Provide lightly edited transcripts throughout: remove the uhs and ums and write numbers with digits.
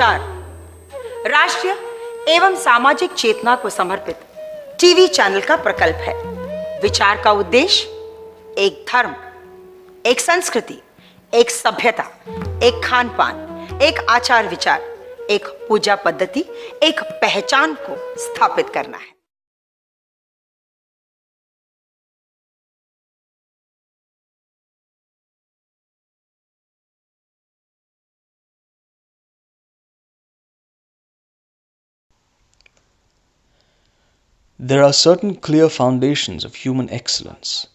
विचार राष्ट्रीय एवं सामाजिक चेतना को समर्पित टीवी चैनल का प्रकल्प है। विचार का उद्देश्य एक धर्म, एक संस्कृति, एक सभ्यता, एक खान पान, एक आचार विचार, एक पूजा पद्धति, एक पहचान को स्थापित करना है। There are certain clear foundations of human excellence.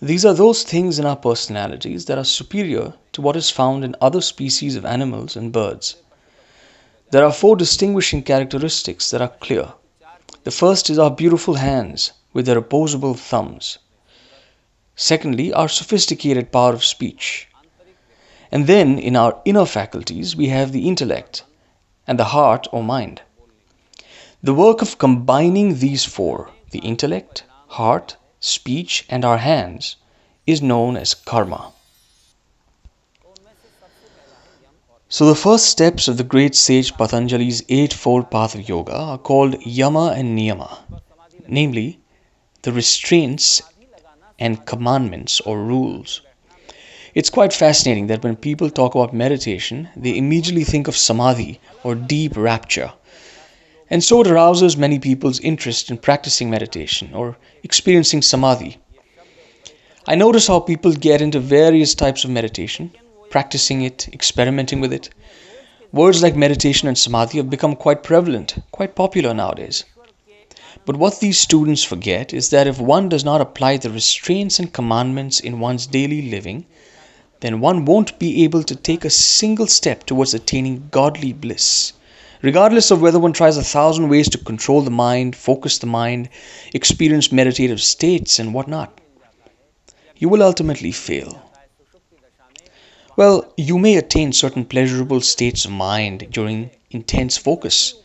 These are those things in our personalities that are superior to what is found in other species of animals and birds. There are 4 distinguishing characteristics that are clear. The first is our beautiful hands with their opposable thumbs. Secondly, our sophisticated power of speech. And then in our inner faculties, we have the intellect and the heart or mind. The work of combining these 4, the intellect, heart, speech, and our hands, is known as karma. So the first steps of the great sage Patanjali's 8-fold path of yoga are called yama and niyama, namely the restraints and commandments or rules. It's quite fascinating that when people talk about meditation, they immediately think of samadhi or deep rapture. And so it arouses many people's interest in practicing meditation or experiencing samadhi. I notice how people get into various types of meditation, practicing it, experimenting with it. Words like meditation and samadhi have become quite prevalent, quite popular nowadays. But what these students forget is that if one does not apply the restraints and commandments in one's daily living, then one won't be able to take a single step towards attaining godly bliss. Regardless of whether one tries 1,000 ways to control the mind, focus the mind, experience meditative states and whatnot, you will ultimately fail. Well, you may attain certain pleasurable states of mind during intense focus.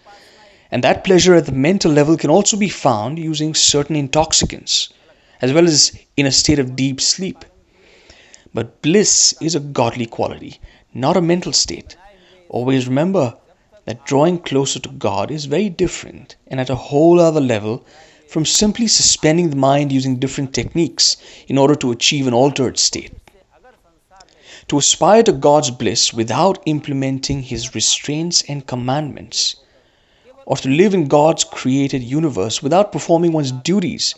And that pleasure at the mental level can also be found using certain intoxicants, as well as in a state of deep sleep. But bliss is a godly quality, not a mental state. Always remember that drawing closer to God is very different and at a whole other level from simply suspending the mind using different techniques in order to achieve an altered state. To aspire to God's bliss without implementing His restraints and commandments, or to live in God's created universe without performing one's duties,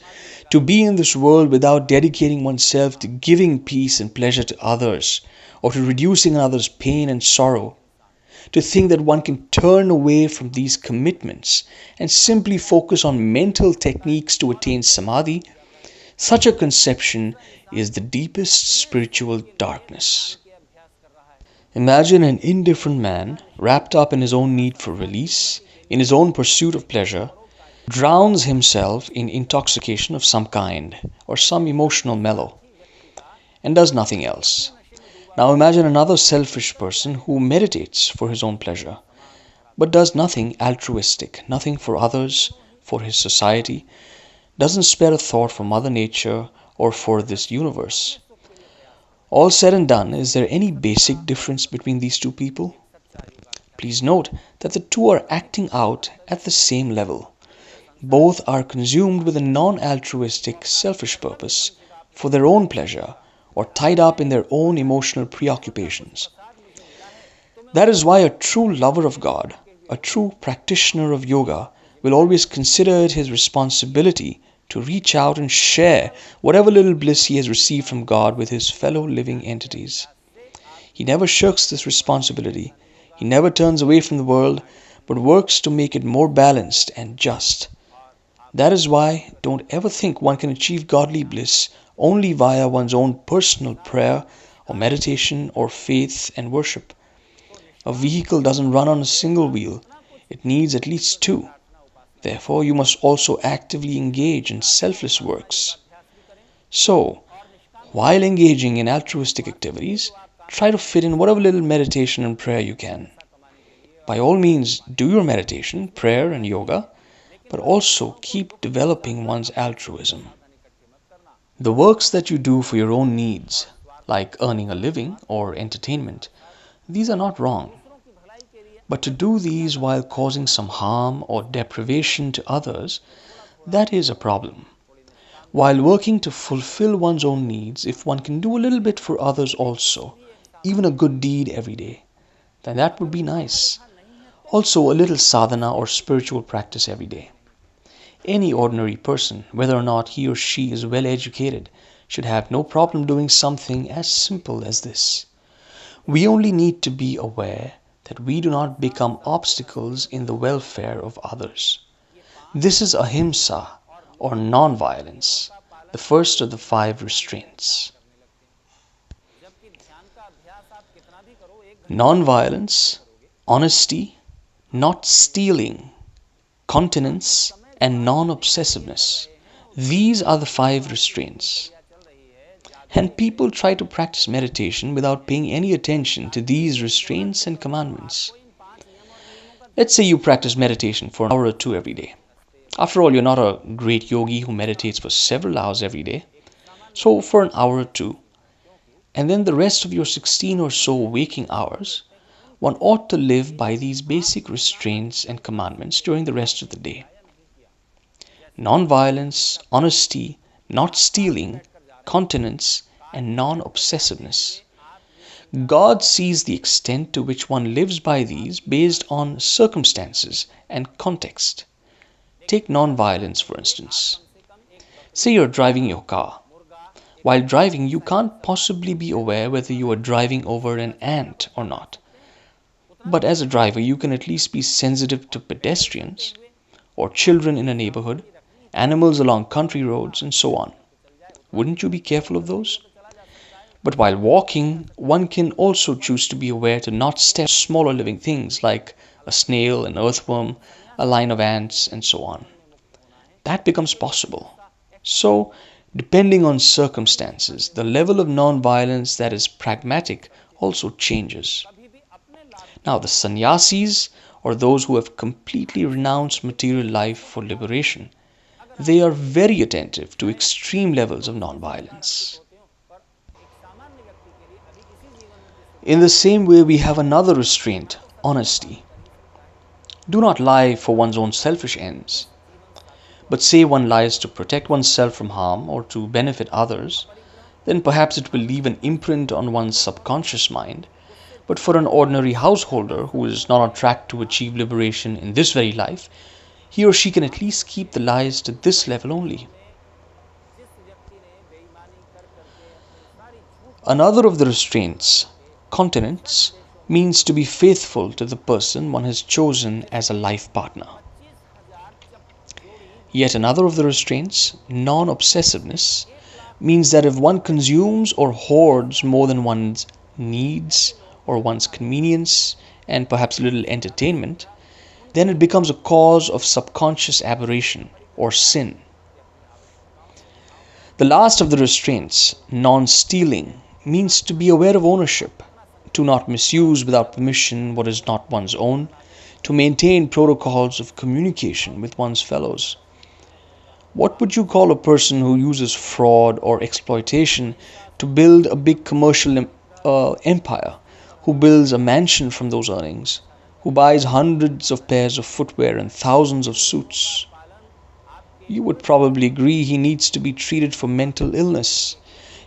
to be in this world without dedicating oneself to giving peace and pleasure to others, or to reducing another's pain and sorrow, to think that one can turn away from these commitments and simply focus on mental techniques to attain samadhi, such a conception is the deepest spiritual darkness. Imagine an indifferent man wrapped up in his own need for release, in his own pursuit of pleasure, drowns himself in intoxication of some kind or some emotional mellow, and does nothing else. Now imagine another selfish person who meditates for his own pleasure, but does nothing altruistic, nothing for others, for his society, doesn't spare a thought for Mother Nature or for this universe. All said and done, is there any basic difference between these two people? Please note that the two are acting out at the same level. Both are consumed with a non-altruistic, selfish purpose for their own pleasure, or tied up in their own emotional preoccupations. That is why a true lover of God, a true practitioner of yoga, will always consider it his responsibility to reach out and share whatever little bliss he has received from God with his fellow living entities. He never shirks this responsibility. He never turns away from the world, but works to make it more balanced and just. That is why don't ever think one can achieve godly bliss only via one's own personal prayer or meditation or faith and worship. A vehicle doesn't run on a single wheel. It needs at least 2. Therefore, you must also actively engage in selfless works. So, while engaging in altruistic activities, try to fit in whatever little meditation and prayer you can. By all means, do your meditation, prayer and yoga, but also keep developing one's altruism. The works that you do for your own needs, like earning a living or entertainment, these are not wrong. But to do these while causing some harm or deprivation to others, that is a problem. While working to fulfill one's own needs, if one can do a little bit for others also, even a good deed every day, then that would be nice. Also, a little sadhana or spiritual practice every day. Any ordinary person, whether or not he or she is well educated, should have no problem doing something as simple as this. We only need to be aware that we do not become obstacles in the welfare of others. This is ahimsa, or non-violence, the first of the 5 restraints. Non-violence, honesty, not stealing, continence, and non-obsessiveness. These are the 5 restraints. And people try to practice meditation without paying any attention to these restraints and commandments. Let's say you practice meditation for an hour or 2 every day. After all, you're not a great yogi who meditates for several hours every day. So for an hour or 2, and then the rest of your 16 or so waking hours, one ought to live by these basic restraints and commandments during the rest of the day. Non-violence, honesty, not stealing, continence, and non-obsessiveness. God sees the extent to which one lives by these based on circumstances and context. Take non-violence, for instance. Say you're driving your car. While driving, you can't possibly be aware whether you are driving over an ant or not. But as a driver, you can at least be sensitive to pedestrians, or children in a neighborhood, animals along country roads, and so on. Wouldn't you be careful of those? But while walking, one can also choose to be aware to not step on smaller living things like a snail, an earthworm, a line of ants, and so on. That becomes possible. So, depending on circumstances, the level of non-violence that is pragmatic also changes. Now, the sannyasis, or those who have completely renounced material life for liberation, they are very attentive to extreme levels of non-violence. In the same way, we have another restraint, honesty. Do not lie for one's own selfish ends. But say one lies to protect oneself from harm or to benefit others, then perhaps it will leave an imprint on one's subconscious mind. But for an ordinary householder who is not on track to achieve liberation in this very life, he or she can at least keep the lies to this level only. Another of the restraints, continence, means to be faithful to the person one has chosen as a life partner. Yet another of the restraints, non-obsessiveness, means that if one consumes or hoards more than one's needs or one's convenience and perhaps a little entertainment, then it becomes a cause of subconscious aberration or sin. The last of the restraints, non-stealing, means to be aware of ownership, to not misuse without permission what is not one's own, to maintain protocols of communication with one's fellows. What would you call a person who uses fraud or exploitation to build a big commercial empire, who builds a mansion from those earnings, who buys hundreds of pairs of footwear and thousands of suits? You would probably agree he needs to be treated for mental illness.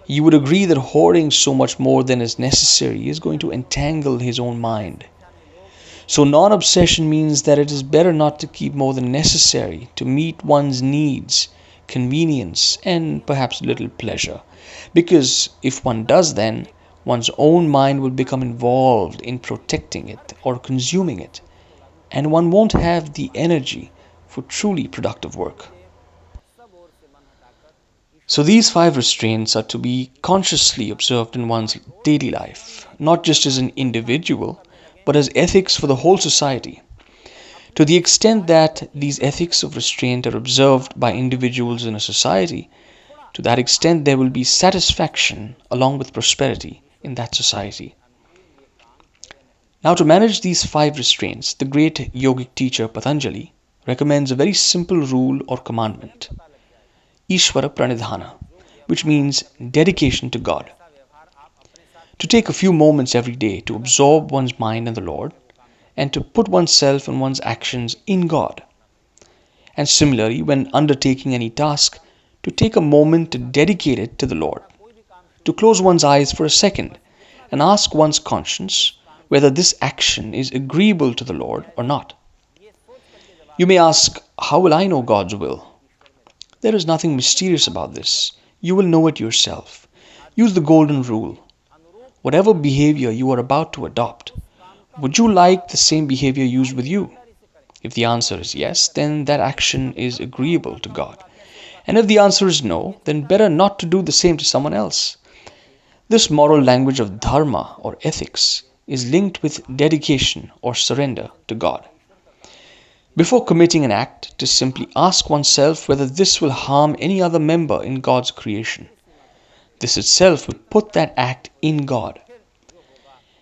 You would agree that hoarding so much more than is necessary is going to entangle his own mind. So non-obsession means that it is better not to keep more than necessary to meet one's needs, convenience, and perhaps little pleasure. Because if one does, then one's own mind will become involved in protecting it or consuming it, and one won't have the energy for truly productive work. So these 5 restraints are to be consciously observed in one's daily life, not just as an individual, but as ethics for the whole society. To the extent that these ethics of restraint are observed by individuals in a society, to that extent there will be satisfaction along with prosperity in that society. Now, to manage these 5 restraints, the great yogic teacher Patanjali recommends a very simple rule or commandment, Ishvara Pranidhana, which means dedication to God. To take a few moments every day to absorb one's mind in the Lord and to put oneself and one's actions in God. And similarly, when undertaking any task, to take a moment to dedicate it to the Lord, to close one's eyes for a second and ask one's conscience whether this action is agreeable to the Lord or not. You may ask, how will I know God's will? There is nothing mysterious about this. You will know it yourself. Use the golden rule. Whatever behavior you are about to adopt, would you like the same behavior used with you? If the answer is yes, then that action is agreeable to God. And if the answer is no, then better not to do the same to someone else. This moral language of dharma or ethics is linked with dedication or surrender to God. Before committing an act, to simply ask oneself whether this will harm any other member in God's creation. This itself will put that act in God.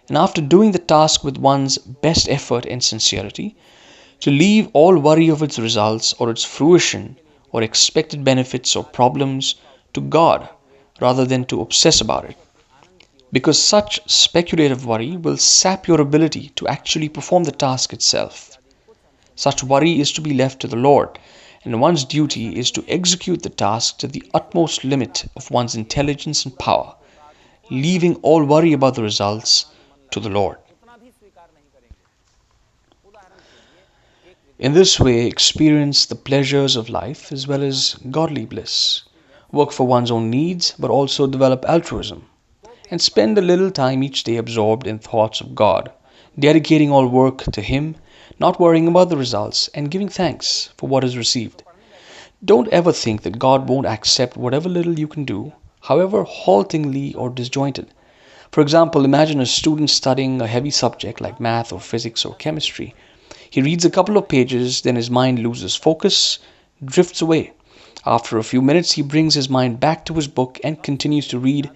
And after doing the task with one's best effort and sincerity, to leave all worry of its results or its fruition or expected benefits or problems to God rather than to obsess about it. Because such speculative worry will sap your ability to actually perform the task itself. Such worry is to be left to the Lord, and one's duty is to execute the task to the utmost limit of one's intelligence and power, leaving all worry about the results to the Lord. In this way, experience the pleasures of life as well as godly bliss. Work for one's own needs, but also develop altruism. And spend a little time each day absorbed in thoughts of God, dedicating all work to Him, not worrying about the results, and giving thanks for what is received. Don't ever think that God won't accept whatever little you can do, however haltingly or disjointed. For example, imagine a student studying a heavy subject like math or physics or chemistry. He reads a couple of pages, then his mind loses focus, drifts away. After a few minutes, he brings his mind back to his book and continues to read,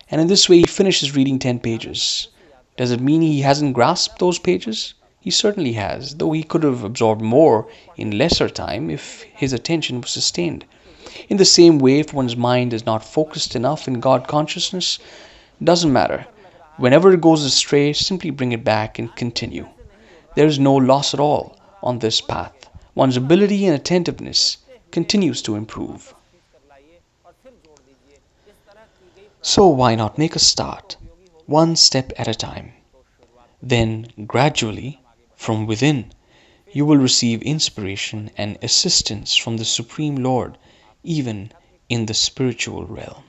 and in this way he finishes reading 10 pages. Does it mean he hasn't grasped those pages? He certainly has, though he could have absorbed more in lesser time if his attention was sustained. In the same way, if one's mind is not focused enough in God consciousness, doesn't matter. Whenever it goes astray, simply bring it back and continue. There is no loss at all on this path. One's ability and attentiveness continues to improve. So why not make a start, one step at a time? Then gradually, from within, you will receive inspiration and assistance from the Supreme Lord, even in the spiritual realm.